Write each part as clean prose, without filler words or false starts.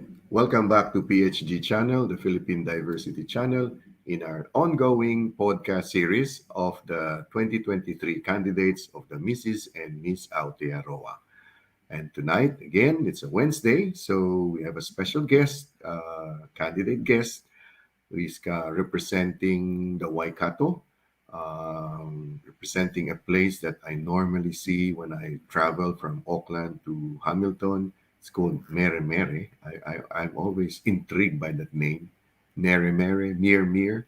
Welcome back to PHG Channel, the Philippine Diversity Channel, in our ongoing podcast series of the 2023 candidates of the Mrs. and Miss Aotearoa. And tonight, again, it's a Wednesday, so we have a special guest, candidate guest, who is representing the Waikato, representing a place that I normally see when I travel from Auckland to Hamilton. It's called Mere Mere. I'm always intrigued by that name, Mere Mere, Mere Mere.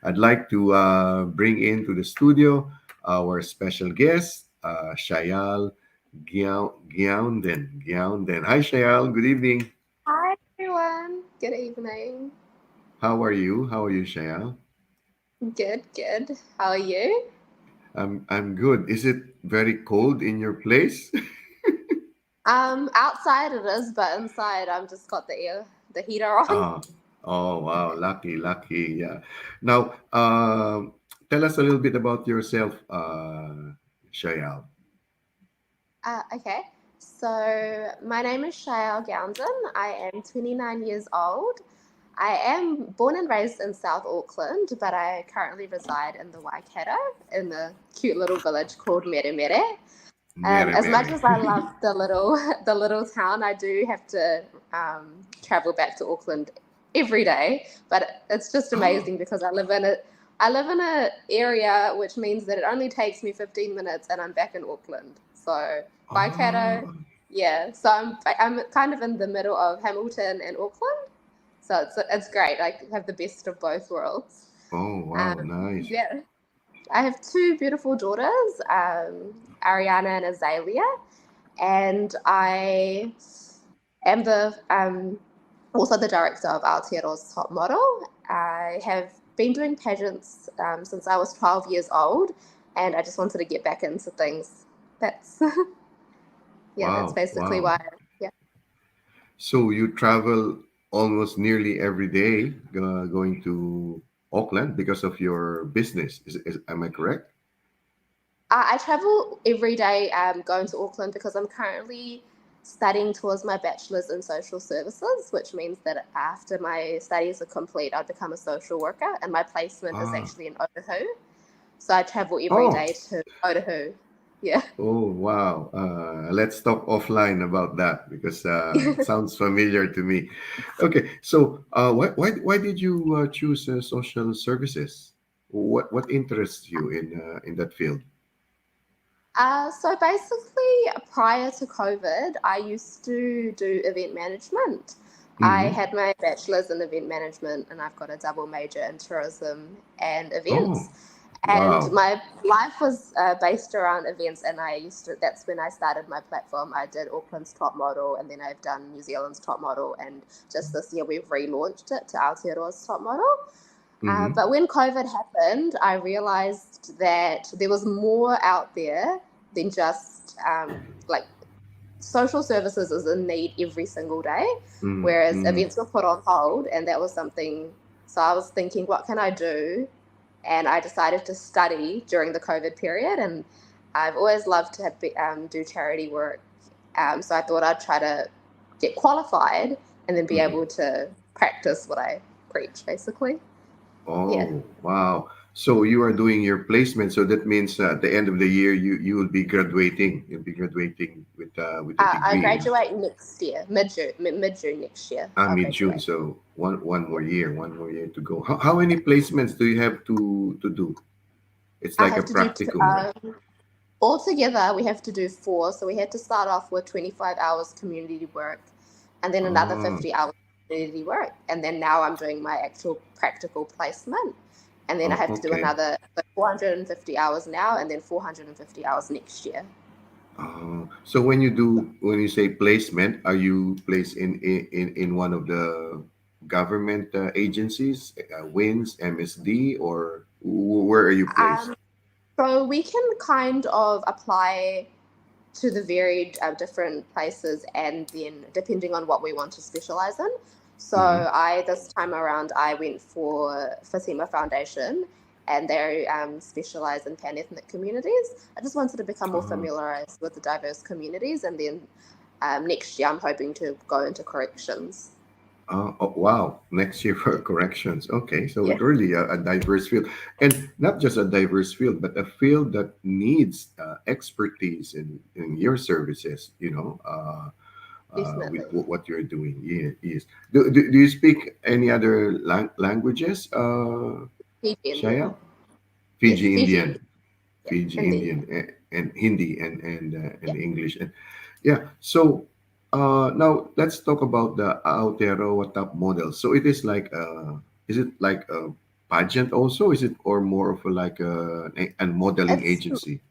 I'd like to bring into the studio our special guest, Shayal Gounden. Gounden. Hi, Shayal. Good evening. Hi everyone. Good evening. How are you? How are you, Shayal? Good, good. How are you? I'm good. Is it very cold in your place? Outside it is, but inside I'm just got the heater on. Ah, oh wow, lucky, lucky. Yeah. Now, tell us a little bit about yourself, Shayal. Okay. So my name is Shaya Gounden. I am 29 years old. I am born and raised in South Auckland, but I currently reside in the Waikato in the cute little village called Mere Mere. Mere As much mere. as I love the little the little town, I do have to travel back to Auckland every day. But it's just Oh, amazing because I live in a area which means that it only takes me 15 minutes and I'm back in Auckland. So Waikato, oh, yeah. So I'm kind of in the middle of Hamilton and Auckland. So it's great. I have the best of both worlds. oh, wow, nice. Yeah. I have two beautiful daughters, Ariana and Azalea, and I am the also the director of Aotearoa's Top Model. I have been doing pageants since I was 12 years old, and I just wanted to get back into things. That's yeah, that's Wow, basically wow. why. Yeah. So you travel almost nearly every day going to Auckland because of your business. Am I correct? I travel every day going to Auckland because I'm currently studying towards my bachelor's in social services, which means that after my studies are complete, I'll become a social worker, and my placement is Ah, actually in Otahu. So I travel every oh, day to Otahu. Yeah. oh, wow. Let's talk offline about that because it sounds familiar to me. Okay, so why did you choose social services? What interests you in that field? So basically, prior to COVID, I used to do event management. I Mm-hmm. had my bachelor's in event management, and I've got a double major in tourism and events. Oh, And wow. my life was based around events, and that's when I started my platform. I did Auckland's Top Model, and then I've done New Zealand's Top Model, and just this year we've relaunched it to Aotearoa's Top Model. Mm-hmm. But when COVID happened, I realized that there was more out there than just like social services is in need every single day, whereas Mm-hmm. events were put on hold, and that was something. So I was thinking, what can I do? And I decided to study during the COVID period, and I've always loved to do charity work. So I thought I'd try to get qualified and then be Mm-hmm. able to practice what I preach, basically. Yeah. Oh, wow. So you are doing your placement. So that means at the end of the year, you will be graduating. You'll be graduating with a I degree in graduate next year, mid June next year. I'll mid June. graduate. So Yeah. one more year to go. How many placements do you have to do? It's I like a have to do practicum, right? altogether. We have to do four. So we had to start off with 25 hours community work, and then another Oh, 50 hours community work, and then now I'm doing my actual practical placement, and then I oh, have to do okay. another 450 hours now, and then 450 hours next year. So when you say placement, are you placed in one of the government agencies, WINS, MSD, or where are you placed? Um, so we can kind of apply to the varied different places, and then depending on what we want to specialize in. So Mm-hmm. I this time around I went for Fatima Foundation, and they specialize in pan ethnic communities. I just wanted to become more Uh, familiarized with the diverse communities, and then next year I'm hoping to go into corrections. Oh, wow. Next year for Yeah. corrections. Okay. So Yeah. really a diverse field. And not just a diverse field, but a field that needs expertise in your services, with Definitely. what you're doing. Yeah, yes. Do you speak any other languages, Fijian, yeah. Shaya? Yes, Fiji Fijian, Indian, yeah. Fiji Hindi. Indian, and Hindi and Yeah. English. And yeah, so now let's talk about the Aotearoa top model. So it is like is it like a pageant also? Is it or more of a, like a modeling It's agency?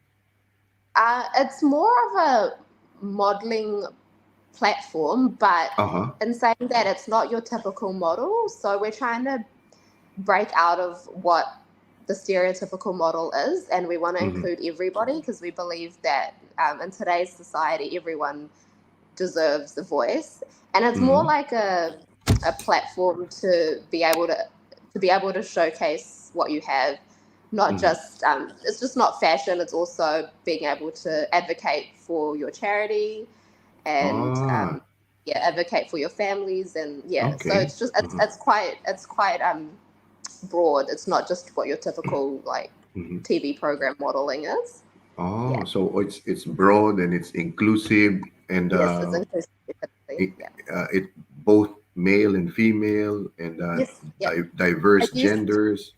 it's more of a modeling platform, but Uh huh. in saying that, it's not your typical model. So we're trying to break out of what the stereotypical model is, and we want to Mm-hmm. include everybody because we believe that in today's society, everyone deserves a voice, and it's more Mm-hmm. like a platform to be able to showcase what you have. Not Mm-hmm. just it's just not fashion. It's also being able to advocate for your charity and Ah, yeah, advocate for your families and yeah. So okay. it's just Uh-huh. it's quite broad. It's not just what your typical like Mm-hmm. TV program modeling is. Oh, Yeah. so it's broad and it's inclusive and Yes, it's inclusive. Definitely. it, Yeah. it both male and female and Yes. Yeah. diverse It used genders.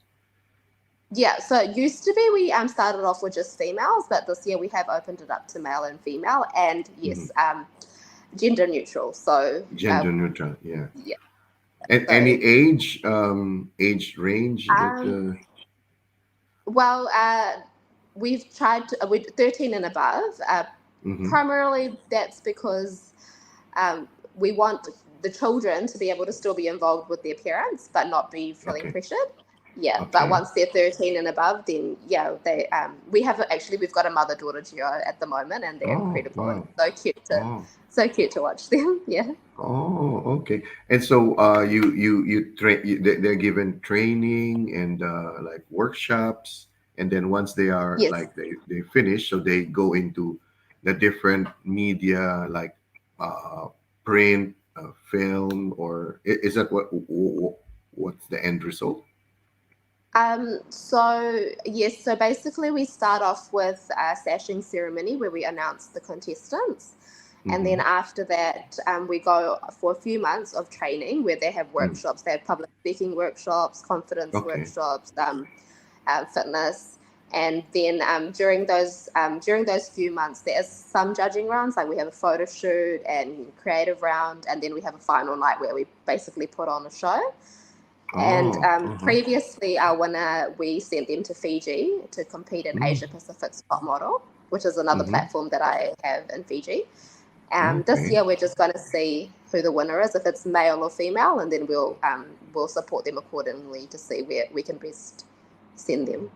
Yeah, so it used to be we started off with just females, but this year we have opened it up to male and female, and Mhm. yes, gender neutral. So Gender neutral, yeah. yeah, And any so age range that um, well, we've tried to, with 13 and above. mhm. Primarily, that's because we want the children to be able to still be involved with their parents, but not be feeling Okay, pressured. Yeah, but okay. once they're 13 and above, then yeah, they we have actually we've got a mother daughter duo at the moment, and they're Oh, incredible and wow. Oh, so cute to watch them. Yeah. oh, okay. And so you train they're given training and like workshops, and then once they are Yes. like they finish, so they go into the different media like uh print, film, or is that what's the end result? So yes, so basically we start off with a sashing ceremony where we announce the contestants, and Mm-hmm. then after that we go for a few months of training where they have Mm. workshops. They have public speaking workshops, confidence Okay. workshops, fitness, and then during those few months there is some judging rounds. Like we have a photo shoot and creative round, and then we have a final night where we basically put on a show. And Oh, uh-huh. previously, our winner, we sent them to Fiji to compete in Mm. Asia Pacific Spot Model, which is another Mm-hmm. platform that I have in Fiji. This Okay. year, we're just going to see who the winner is, if it's male or female, and then we'll support them accordingly to see where we can best send them.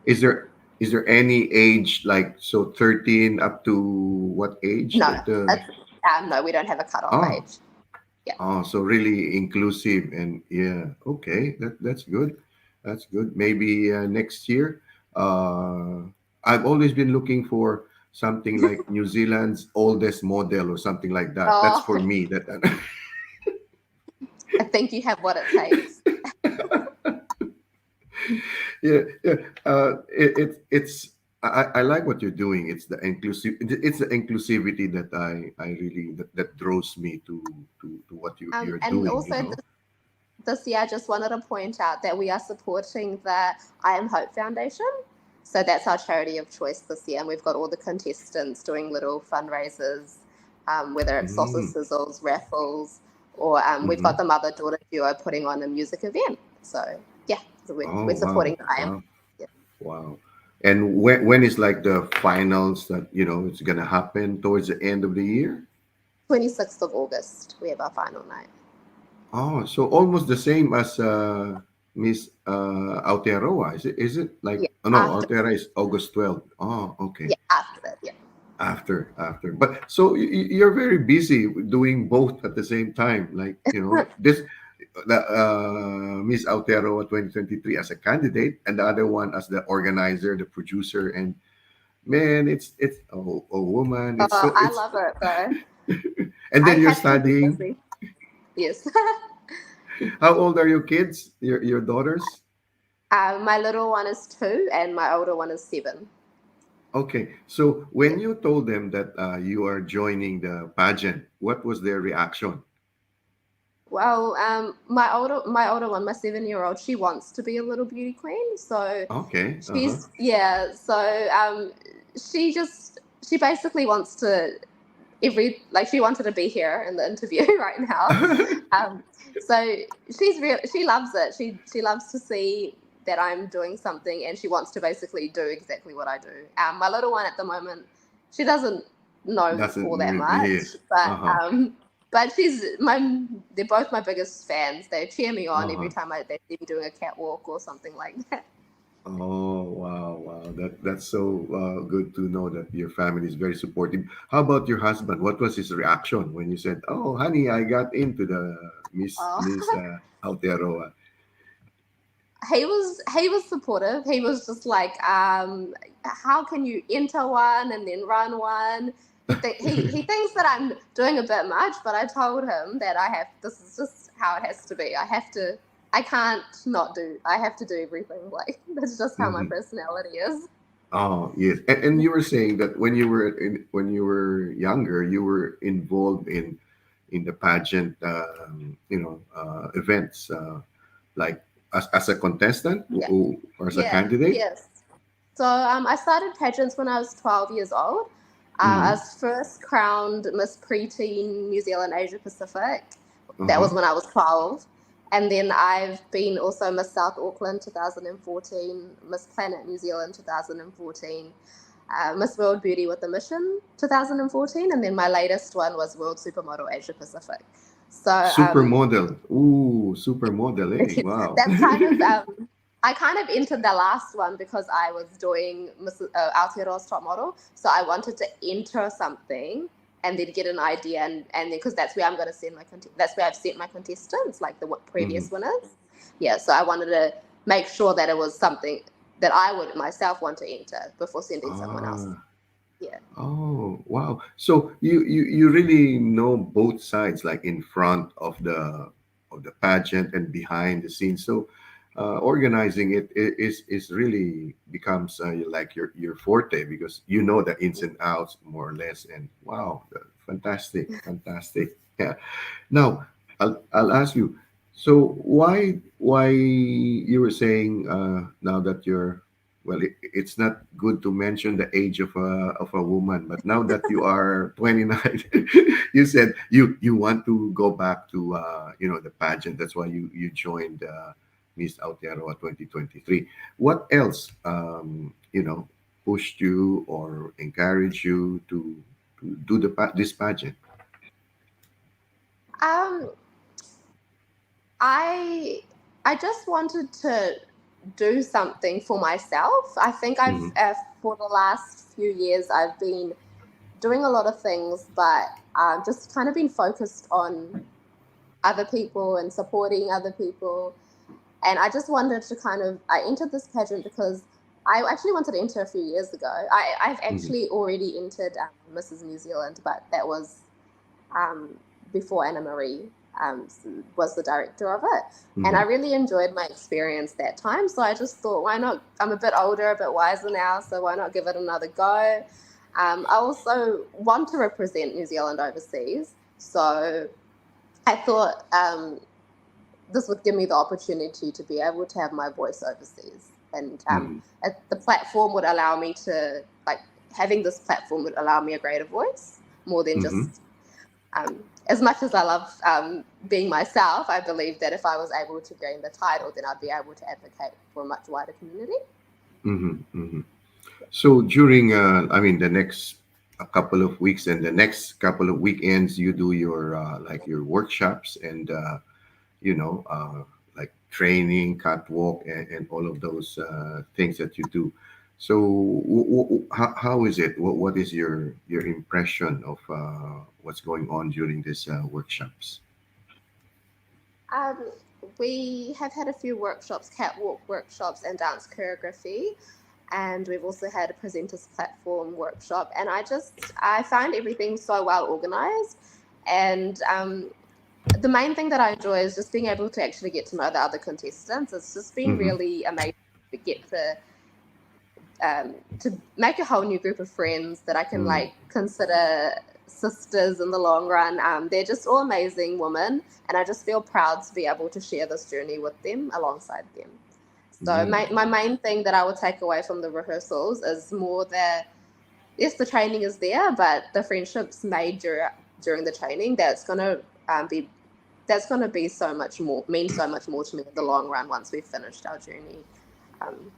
Is there any age like so 13 up to what age No, that the it's, no, we don't have a cutoff oh age. Yeah. so really inclusive and yeah, okay, that's good. That's good. Maybe next year. Uh I've always been looking for something like New Zealand's oldest model or something like that. That's Oh, for me. That I think you have what it takes. yeah, yeah. It's I like what you're doing. It's the inclusivity that I really that draws me to what you're And doing, also, this year, I just wanted to point out that we are supporting the I Am Hope Foundation. So that's our charity of choice this year. And we've got all the contestants doing little fundraisers, whether it's sausage Mm, sizzles, raffles, or we've mm-hmm. got the mother daughter duo putting on a music event. So, yeah, so Oh we're wow, supporting the I Am. wow, Yeah. wow. And when is like the finals that it's gonna happen towards the end of the year? 26th of August, we have our final night. Oh, so almost the same as Miss Aotearoa. Is it like Yeah, oh no, after, Aotearoa is August 12th. Oh, okay. yeah, after that, yeah. After, but so you're very busy doing both at the same time, like this the Miss Aotearoa 2023 as a candidate and the other one as the organizer, the producer, and man, it's a woman, it's so I it's love it though. and I then you're have to be studying. busy. Yes. How old are your kids? Your daughters? My little one is 2 and my older one is 7. Okay. So when Yeah. you told them that you are joining the pageant, what was their reaction? Well, my older one, my 7-year-old, she wants to be a little beauty queen. So Okay. Uh-huh. she's yeah. So she basically wants to she wanted to be here in the interview right now. Um, so she loves it. She loves to see that I'm doing something, and she wants to basically do exactly what I do. My little one at the moment, she doesn't know Doesn't all that really. much, but Uh-huh. they're both my biggest fans. They cheer me on every Uh-huh. time they see me doing a catwalk or something like that. Oh, wow, wow. That's so good to know that your family is very supportive. How about your husband? What was his reaction when you said, "Oh, honey, I got into the Miss Oh. Aotearoa"? He was supportive. He was just like, how can you enter one and then run one? He thinks that I'm doing a bit much, but I told him that this is just how it has to be. I can't not do. I have to do everything. Like that's just how my Mhm. personality is. Oh, yes. And you were saying that when you were younger, you were involved in the pageant, events, like as a contestant Yeah, or as a yeah, candidate. yes. So I started pageants when I was 12 years old. I Mm-hmm. was first crowned Miss Preteen New Zealand Asia Pacific. That was Uh-huh. when I was 12. And then I've been also Miss South Auckland 2014, Miss Planet New Zealand 2014, Miss World Beauty with a Mission 2014, and then my latest one was World Supermodel Asia Pacific. So Supermodel. Ooh, supermodel, eh? Wow. that's kind of I kind of entered the last one because I was doing Aotearoa's top model, so I wanted to enter something and then get an idea, and then because that's where I'm going to send that's where I've sent my contestants, like the Mhm. previous winners. Yeah, so I wanted to make sure that it was something that I would myself want to enter before sending someone else. Ah, Yeah. oh, wow. So you really know both sides, like in front of the pageant and behind the scenes. So organizing is really becomes like your forte because you know the ins and outs more or less. And wow, fantastic, fantastic. Yeah. Now, I'll ask you. So why you were saying now that you're well, it's not good to mention the age of a woman, but now that you are 29, you said you want to go back to the pageant. That's why you joined Miss Aotearoa 2023. What else pushed you or encouraged you to do this pageant? Um, I I just wanted to do something for myself. I think Mm-hmm. for the last few years I've been doing a lot of things, but just kind of been focused on other people and supporting other people. And I just wanted to I entered this pageant because I actually wanted to enter a few years ago. I've Mm-hmm. actually already entered Mrs. New Zealand, but that was um, before Anna Marie was the director of it. And I Mm-hmm. really enjoyed my experience that time. So I just thought, why not? I'm a bit older, a bit wiser now, so why not give it another go? I also want to represent New Zealand overseas. So I thought this would give me the opportunity to be able to have my voice overseas. And Mm-hmm. the platform would allow me to, having this platform would allow me a greater voice more than Mm-hmm. just as much as I love being myself, I believe that if I was able to gain the title, then I'd be able to advocate for a much wider community. Mm-hmm. Mm-hmm. So during, I mean, the next a couple of weeks and the next couple of weekends, you do your like your workshops and like training, catwalk, and all of those things that you do. So how is it? What is your impression of what's going on during these workshops? Um, we have had a few workshops, catwalk workshops, and dance choreography, and we've also had a presenters platform workshop. And I find everything so well organized, and the main thing that I enjoy is just being able to actually get to know the other contestants. It's just been Mm-hmm. really amazing to get to make a whole new group of friends that I can Mm. like consider sisters in the long run. They're just all amazing women, and I just feel proud to be able to share this journey with them alongside them. So Mm. my main thing that I would take away from the rehearsals is more that yes, the training is there, but the friendships made during the training be that's gonna be so much more mean so much more to me in the long run once we've finished our journey um,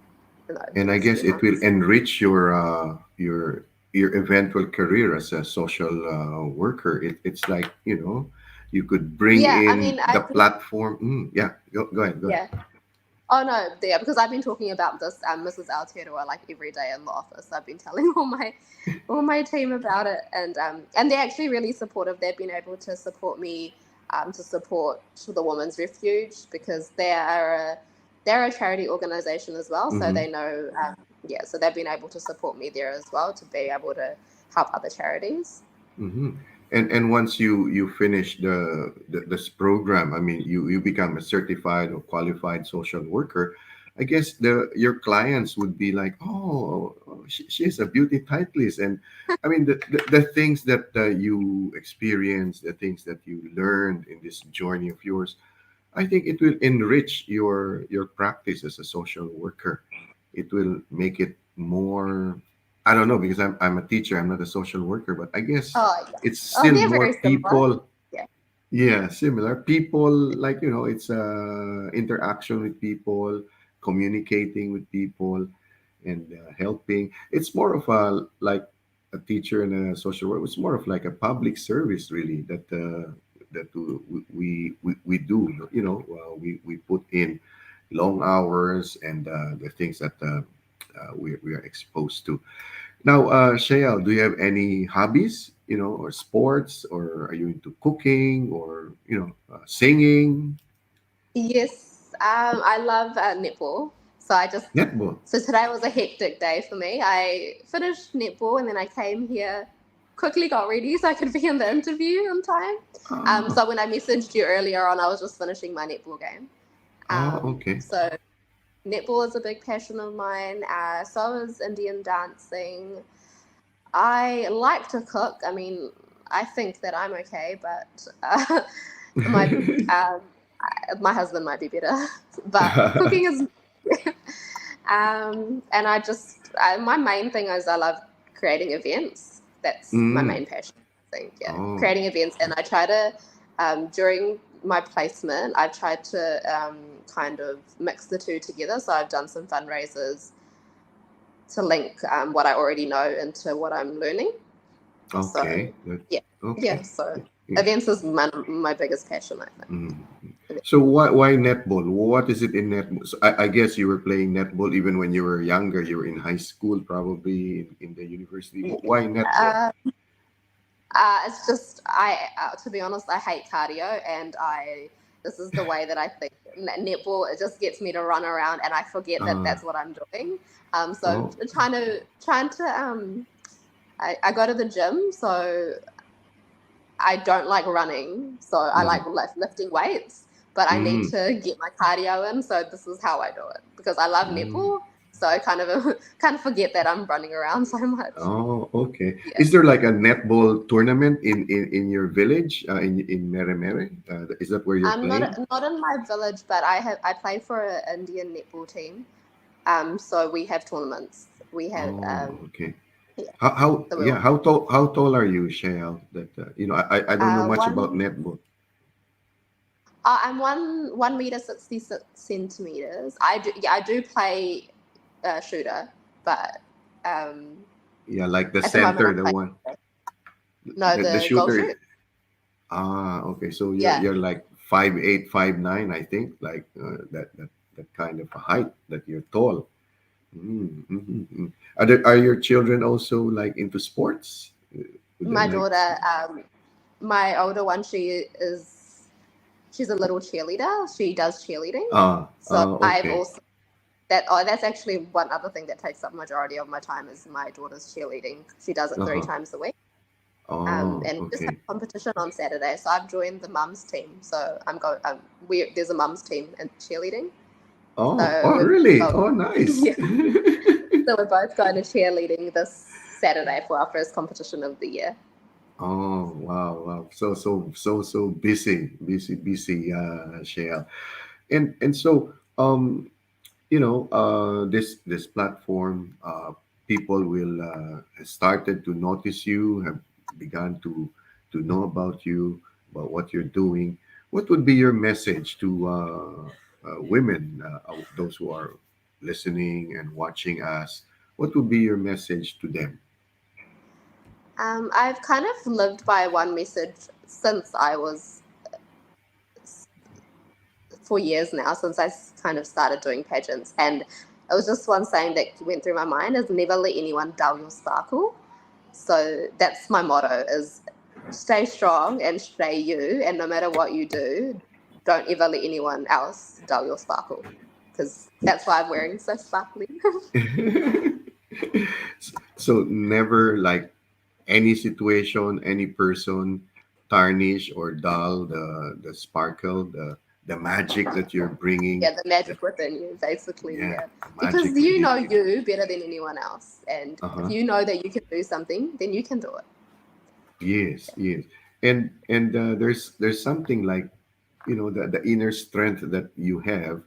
in the And I next guess few it will months. enrich your eventual career as a social worker. It's like, you could bring Yeah, I in mean, the platform. Yeah, go ahead, go ahead. yeah. Oh no, yeah, because I've been talking about this Mrs. Aotearoa like every day in the office. I've been telling all my team about it, and they're actually really supportive. They've been able to support me to support the Women's Refuge because they're a charity organization as well. So Mm-hmm. they know, yeah. So they've been able to support me there as well to be able to help other charities. Mm-hmm. And once you finish this program, I mean, you become a certified or qualified social worker. I guess your clients would be like, oh, she is a beauty titleist, and I mean the things that you experience, the things that you learned in this journey of yours, I think it will enrich your practice as a social worker. It will make it more. I don't know because I'm a teacher. I'm not a social worker, but I guess Oh yeah. it's Oh, still they're more very similar. people. Yeah. Yeah, similar people. Like it's interaction with people, communicating with people, and helping. It's more of a like a teacher and a social worker. It's more of like a public service, really. That we do. We put in long hours and the things that we are exposed to. Now, Shaya, do you have any hobbies? Or sports, or are you into cooking, or singing, Yes, I love netball. So netball? so today was a hectic day for me. I finished netball and then I came here, quickly got ready so I could be in the interview on time. Ah, So when I messaged you earlier on, I was just finishing my netball game. okay. So netball is a big passion of mine. So is Indian dancing. I like to cook. I mean, I think that I'm okay, but my um, my husband might be better. But cooking is, and my main thing is I love creating events. That's my Mm. main passion. I think, yeah, Oh, creating events, and I try to during my placement, I've tried to kind of mix the two together. So I've done some fundraisers to link what I already know into what I'm learning. So okay. Good. yeah, yeah. Okay. So Yeah. events is my biggest passion, I Mm. think. So why netball? What is it in netball? So I guess you were playing netball even when you were younger. You were in high school, probably in the university. Why netball? Uh, it's just to be honest, I hate cardio, and this is the way that I think. Netball, it just gets me to run around, and I forget that Uh, that's what I'm doing. So oh. trying to I go to the gym, so I don't like running, so I Mm. like lifting weights, but I need Mm. to get my cardio in. So this is how I do it because I love Mm. netball. So I kind of forget that I'm running around so much. Oh, okay. Yeah. Is there like a netball tournament in your village, in Mere Mere? Is that where you're I'm playing? not in my village, but I play for an Indian netball team. So we have tournaments. We have Oh, okay. yeah, How the yeah, will. how tall are you, Shayal? That I don't know much about One. netball. I'm 1 meter 66 centimeters. I do play shooter, but um, Yeah, like the at the moment center, I'm the playing. one, No, the the goal shooter. shoot. Okay. So Yeah. you're like 5'8", 5'9", I think, like that kind of a height that you're tall. Mm. Are your children also like into sports? Would they My like? daughter, my older one, she's a little cheerleader. She does cheerleading. So I've Okay. also that's actually one other thing that takes up majority of my time is my daughter's cheerleading. She does it three Uh-huh. times a week. Oh, And we just have okay. a competition on Saturday. So I've joined the mums team. So I'm going. There's a mums team in cheerleading. Oh, So oh, we're really? both Oh, nice. yeah. So we're both going to cheerleading this Saturday for our first competition of the year. Oh, wow, wow. So busy, Shale. And so, this platform, people will started to notice you, have begun to know about you, about what you're doing. What would be your message to women, those who are listening and watching us? What would be your message to them? I've kind of lived by one message since I was 4 years now, since I kind of started doing pageants. And it was just one saying that went through my mind is never let anyone dull your sparkle. So that's my motto is stay strong and stay you. And no matter what you do, don't ever let anyone else dull your sparkle. Because that's why I'm wearing so sparkly. So never like any situation, any person tarnish or dull the sparkle, the magic that you're bringing. Yeah, the magic within you, basically. Yeah, Yeah, the because magic you within know you. you better than anyone else, and if Uh-huh. you know that you can do something, then you can do it. Yes, yes. And there's something like, the inner strength that you have.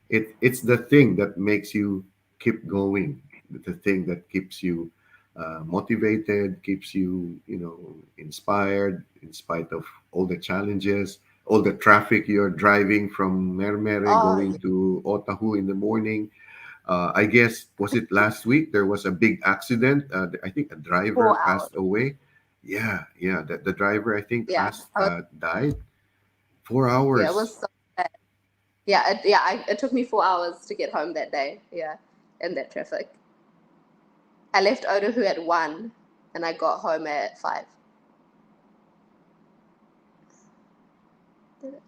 It's the thing that makes you keep going, the thing that keeps you motivated, keeps you, inspired in spite of all the challenges, all the traffic you're driving from Mermere Oh, going yeah, to Otahu in the morning. I guess, was it last week? There was a big accident. I think a driver 4 hours. passed away. Yeah, yeah. The driver, I think, Yeah, died. Four yeah, it hours. was so bad. It took me 4 hours to get home that day. Yeah, in that traffic. I left Otahu at 1, and I got home at 5. Did it?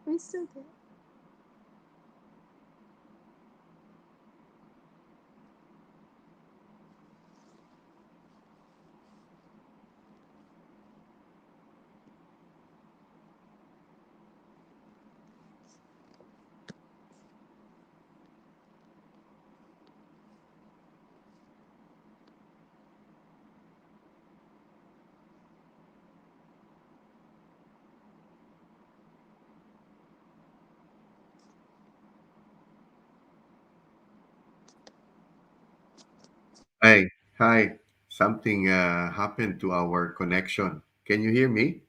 We still there. Hi, hi. Something happened to our connection. Can you hear me?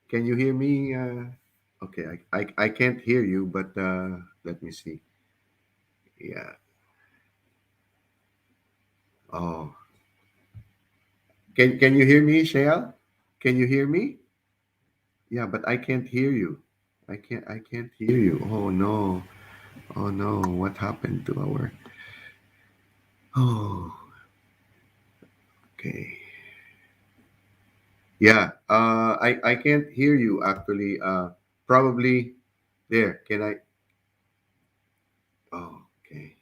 Can you hear me? Okay, I can't hear you, but let me see. Yeah. Oh, can you hear me, Shayal? Can you hear me? Yeah, but I can't hear you. I can't hear you. Oh no. Oh no. What happened to our? Oh, okay. Yeah. I can't hear you actually. Probably there. Can I? Oh, okay.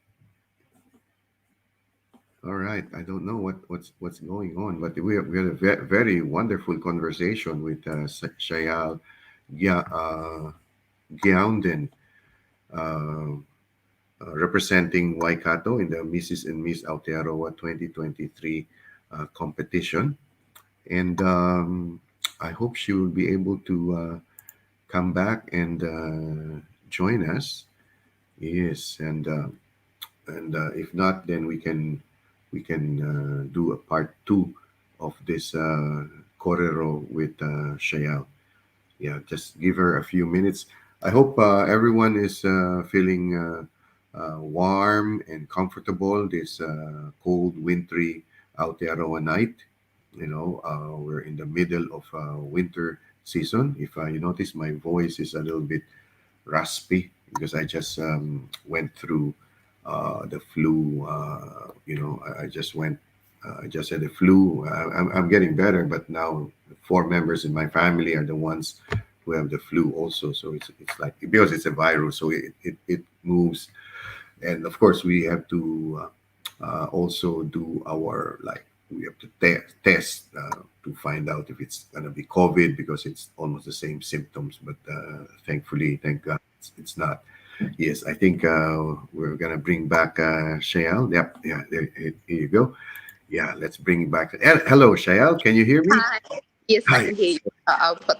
All right. I don't know what's going on, but we had a very wonderful conversation with Shayal Gounden, uh, representing Waikato in the Mrs. and Miss Aotearoa 2023 competition. And I hope she will be able to come back and join us. Yes, and if not, then we can do a part two of this Corero with Shayal. Yeah, just give her a few minutes. I hope everyone is feeling warm and comfortable this cold, wintry Aotearoa night. We're in the middle of winter season. If you notice, my voice is a little bit raspy because I just went through the flu. I just went. I just had the flu. I'm getting better, but now four members in my family are the ones who have the flu also. So it's like because it's a virus, so it moves And of course, we have to also do our, like, we have to test to find out if it's gonna be COVID, because it's almost the same symptoms. But thankfully, thank God, it's not. Yes, I think we're gonna bring back Shayal. Yep, yeah, here you go. Yeah, let's bring back. Hello, Shayal. Can you hear me? Hi. Yes, I Hi. can hear you. I'll put.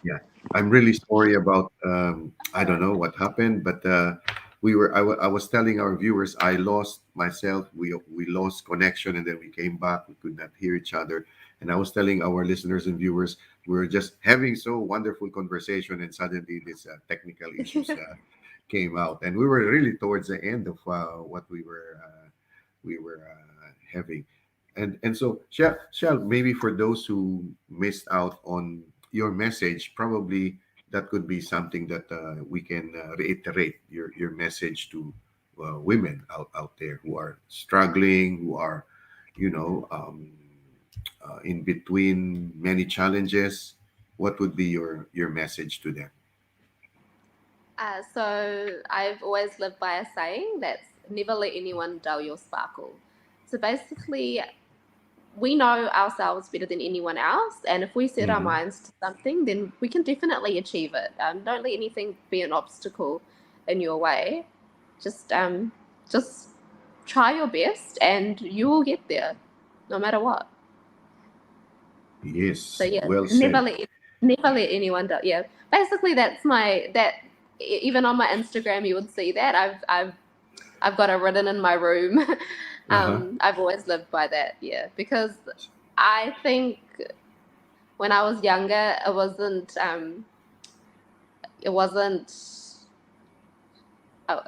Yeah, I'm really sorry about I don't know what happened, but I was telling our viewers I lost myself. We lost connection, and then we came back. We could not hear each other, and I was telling our listeners and viewers we were just having so wonderful conversation, and suddenly this technical issues came out, and we were really towards the end of what we were having. And so, Shall, maybe for those who missed out on your message, probably that could be something that we can reiterate your message to women out there who are struggling, who are, you know, in between many challenges. What would be your message to them? So I've always lived by a saying that's never let anyone dull your sparkle. So basically, we know ourselves better than anyone else, and if we set our Hmm. minds to something, then we can definitely achieve it. Don't let anything be an obstacle in your way. Just try your best, and you will get there, no matter what. So Yes, yeah, well said. never let anyone do. Yeah, basically that's my that. Even on my Instagram, you would see that I've got it written in my room. Uh-huh. I've always lived by that. Yeah, because I think when I was younger, it wasn't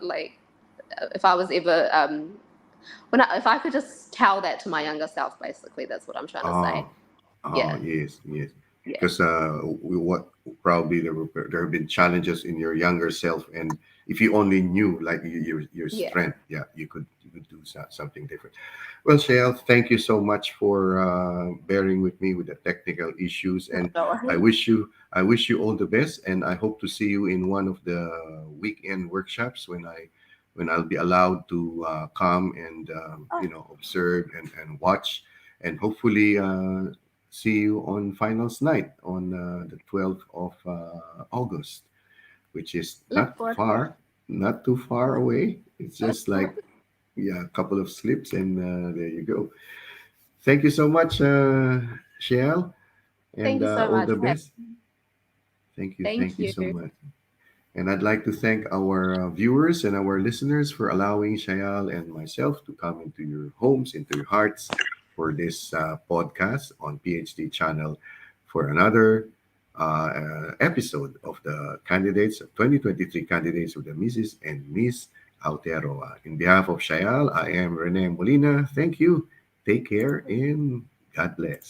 like if I was ever if I could just tell that to my younger self, basically that's what I'm trying to say. Oh, oh, Yeah, yes, yes. yeah, Because what probably there have been challenges in your younger self, and if you only knew like your yeah. strength, yeah, you could do something different. Well, Shale, thank you so much for bearing with me with the technical issues, and No I worries. wish you I wish you all the best, and I hope to see you in one of the weekend workshops when I'll be allowed to come and Oh, observe and watch, and hopefully see you on finals night on the 12th of August, which is look forward to it. not too far away. It's just like, yeah, a couple of slips, and there you go. Thank you so much, Shell, and Thank you so all much the for having. best. Thank Thank you you. so much. And I'd like to thank our viewers and our listeners for allowing Shayal and myself to come into your homes, into your hearts for this podcast on PhD channel for another episode of the candidates of 2023 candidates of the Mrs. and Miss Aotearoa. In behalf of Shayal, I am Rene Molina. Thank you. Take care and God bless.